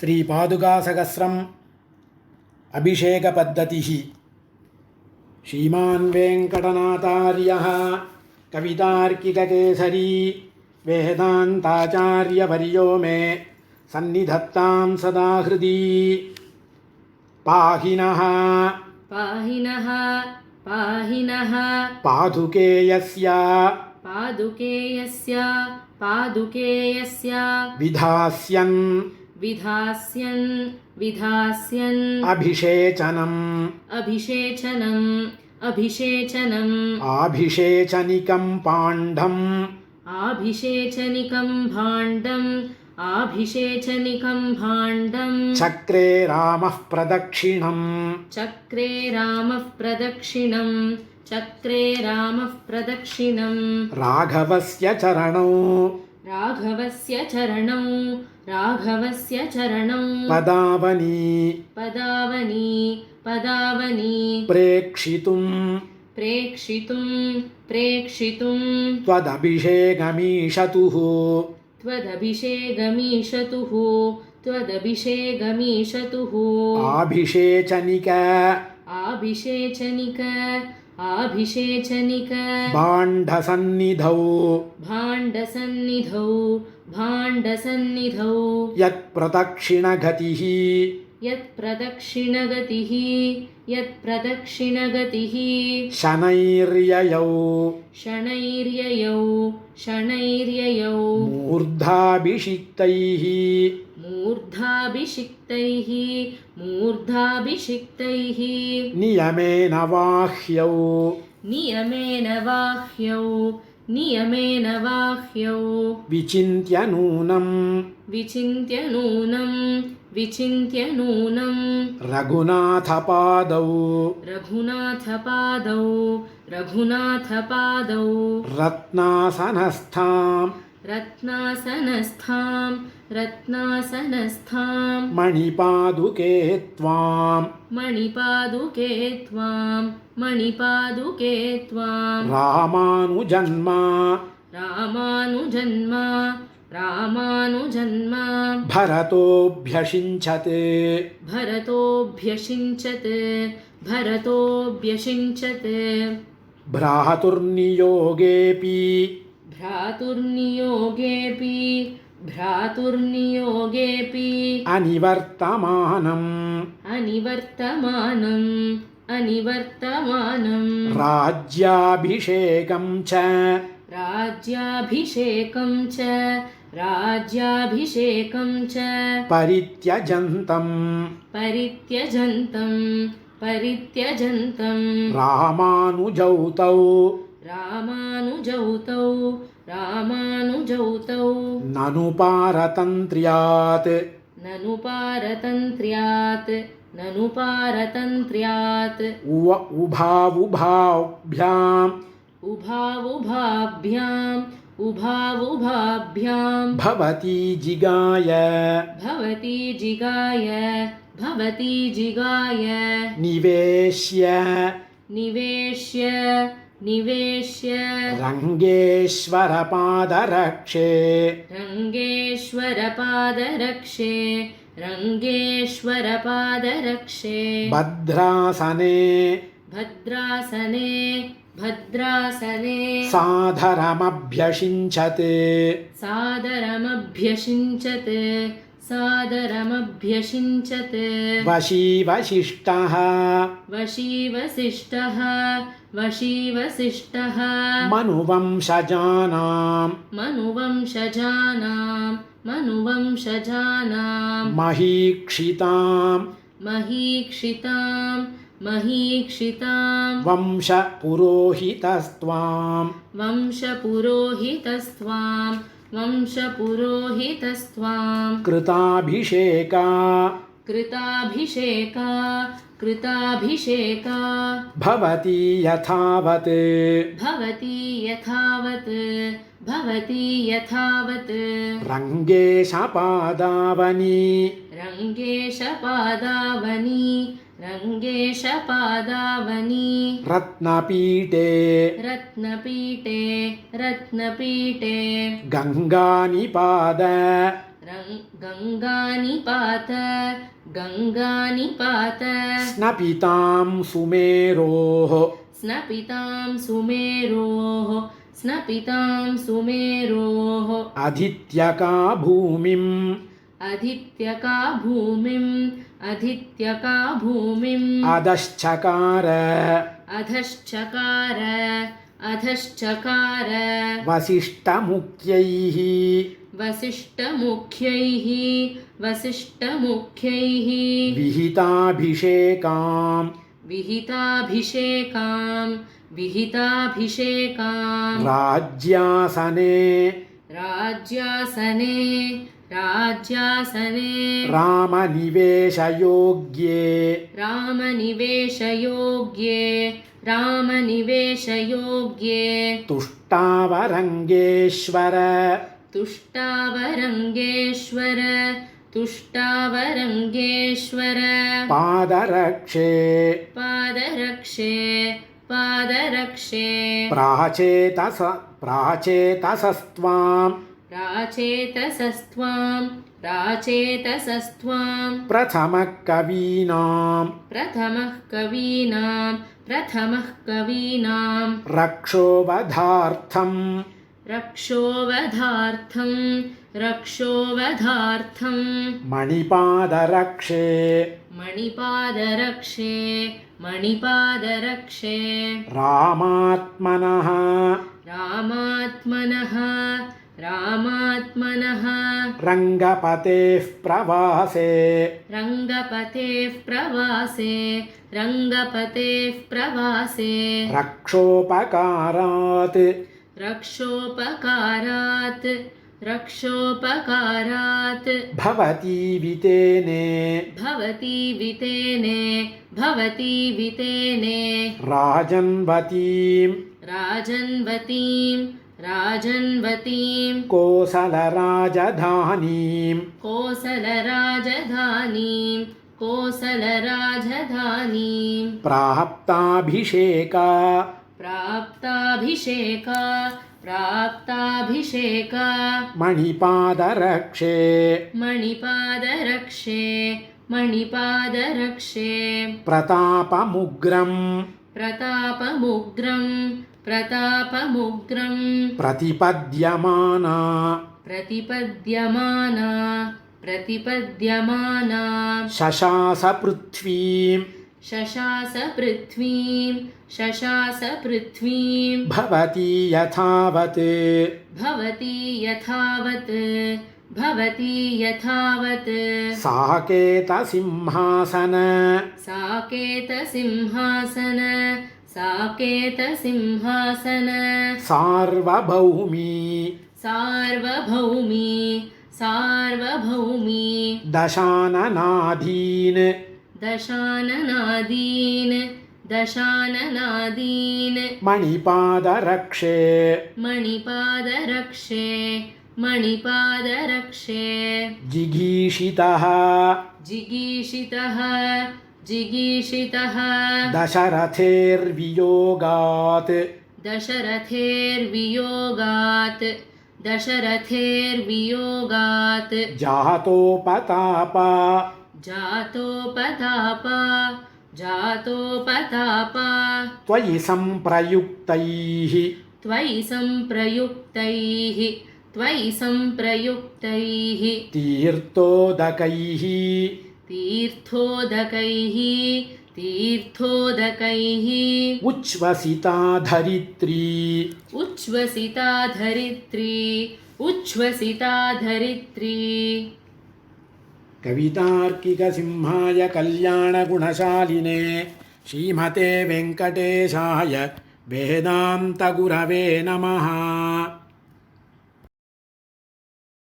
श्रीपादुकासहस्रम् अभिषेकपद्धतिः। श्रीमान् वेङ्कटनाथार्यः कवितार्किककेसरी वेदान्ताचार्यवर्यो मे सन्निधत्तां सदा हृदि। पाहिनः पाहिनः पाहिनः पादुकेयस्य पादुकेयस्य पादुकेयस्य विधास्यन् विधास्यन् विधास्यन् अभिषेचनम् अभिषेचनम् अभिषेचनम् आभिषेचनिकं पाण्डम् आभिषेचनिकं भाण्डम् आभिषेचनिकं भाण्डम् चक्रे रामः प्रदक्षिणम् चक्रे रामः प्रदक्षिणम् चक्रे रामः प्रदक्षिणम् राघवस्य चरणौ राघवस्य चरणौ राघवस्य चरणौ पदावनी पदावनी पदावनी प्रेक्षितुं प्रेक्षितुं प्रेक्षितुं त्वदभिषेकमीशतुः त्वदभिषेकमीशतुः त्वदभिषेकमीशतुः आभिषेचनिक आभिषेचनिक आभिषेचनिक भाण्डसन्निधौ भाण्डसन्निधौ भाण्डसन्निधौ यत्प्रदक्षिणगतिः यत्प्रदक्षिणगतिः यत्प्रदक्षिणगतिः शनैर्ययौ शनैर्ययौ शनैर्ययौ मूर्धाभिषिक्तैः मूर्धाभिषिक्तैः मूर्धाभिषिक्तैः नियमेन वाह्यौ नियमेन वाह्यौ नियमेन वाह्यौ विचिन्त्य नूनम् विचिन्त्य नूनं विचिन्त्य नूनं रघुनाथपादौ रघुनाथपादौ रघुनाथपादौ रत्नासनस्थां रत्नासनस्थां रत्नासनस्थां मणिपादुके त्वां मणिपादुके त्वां मणिपादुके त्वां रामानुजन्मा रामानुजन्मा रामानुजन्मा भरतोऽभ्यषिञ्चत् भरतोऽभ्यषिञ्चत् भरतोऽभ्यषिञ्चत् भ्रातुर्नियोगेऽपि भ्रातुर्नियोगेऽपि भ्रातुर्नियोगेऽपि अनिवर्तमानम् अनिवर्तमानम् अनिवर्तमानं राज्याभिषेकं च राज्याभिषेकं च राज्याभिषेकं च परित्यजन्तं परित्यजन्तं परित्यजन्तं रामानुजौ तौ रामानुजौ तौ रामानुजौ ननु पारतन्त्र्यात् ननु पारतन्त्र्यात् ननु पारतन्त्र्यात् उभावुभाभ्याम् उभावुभाभ्याम् उभावुभाभ्यां भवती जिगाय भवती जिगाय भवती जिगाय निवेश्य निवेश्य निवेश्य रङ्गेश्वरपादरक्षे रङ्गेश्वरपादरक्षे रङ्गेश्वरपादरक्षे भद्रासने भद्रासने भद्रासने सादरमभ्यषिञ्चत् सादरमभ्यषिञ्चत् सादरमभ्यषिञ्चत् वशीवशिष्टः वशीवसिष्ठः वशीवसिष्ठः मनुवंशजानां मनुवंशजानां मनुवंशजानां महीक्षितां महीक्षितां महीक्षितां वंशपुरोहितस्त्वां वंशपुरोहितस्त्वां वंशपुरोहितस्त्वां कृताभिषेका कृताभिषेका कृताभिषेका भवती यथावत् भवती यथावत् भवती यथावत् रङ्गेशपादावनी रङ्गेशपादावनी रङ्गेशपादावनी रत्नपीठे रत्नपीठे रत्नपीठे गङ्गानिपाद गङ्गानिपात गङ्गानिपात स्नपितां सुमेरोः स्नपितां सुमेरोः स्नपितां सुमेरोः अधित्यका भूमिम् अधित्यका भूमिम् अधित्यका भूमिम् अधश्चकार अधश्चकार अधश्चकार वसिष्ठमुख्यैः वसिष्ठमुख्यैः वसिष्ठमुख्यैः विहिताभिषेकाम् विहिताभिषेकां विहिताभिषेकां राज्यासने राज्यासने राज्यासने रामनिवेशयोग्ये रामनिवेशयोग्ये रामनिवेशयोग्ये तुष्टावरङ्गेश्वर तुष्टावरङ्गेश्वर तुष्टावरङ्गेश्वर पादरक्षे पादरक्षे पादरक्षे प्राचेतसस्त्वां प्राचेतसस्त्वां प्राचेतसस्त्वां प्रथमः कवीनां प्रथमः कवीनां प्रथमः कवीनां रक्षोवधार्थं रक्षोवधार्थं रक्षोवधार्थं मणिपादरक्षे मणिपादरक्षे मणिपादरक्षे रामात्मनः रामात्मनः रामात्मनः रङ्गपतेः प्रवासे रङ्गपतेः प्रवासे रङ्गपतेः प्रवासे रक्षोपकारात् रक्षोपकारात् रक्षोपकारात् भवती वितेने भवती वितेने भवती वितेने राजन्वतीं राजन्वतीं राजन्वतीं कोसलराजधानीं कोसलराजधानीं कोसलराजधानीं प्राप्ताभिषेका प्राप्ताभिषेका प्राप्ताभिषेका मणिपादरक्षे मणिपादरक्षे मणिपादरक्षे प्रतापमुग्रं प्रतापमुग्रं प्रतापमुग्रं प्रतिपद्यमाना प्रतिपद्यमाना प्रतिपद्यमाना शशासपृथ्वीं शशासपृथ्वीं शशासपृथ्वीं भवती यथावत् भवती यथावत् भवती यथावत् साकेतसिंहासन साकेतसिंहासन साकेतसिंहासन सार्वभौमी सार्वभौमी सार्वभौमी दशाननाधीन् दशाननादीन् दशाननादीन् मणिपादरक्षे मणिपादरक्षे मणिपादरक्षे जिगीषितः जिगीषितः जिगीषितः दशरथेर्वियोगात् दशरथेर्वियोगात् दशरथेर्वियोगात् जातोपताप जातोपताप जातोपताप त्वयि सम्प्रयुक्तैः त्वयि सम्प्रयुक्तैः त्वयि सम्प्रयुक्तैः तीर्थोदकैः तीर्थोदकैः तीर्थोदकैः उच्छ्वसिता धरित्री उच्छ्वसिता धरित्री उच्छ्वसिता धरित्री कवितार्किकसिंहाय कल्याणगुणशालिने श्रीमते वेङ्कटेशाय वेदान्तगुरवे नमः।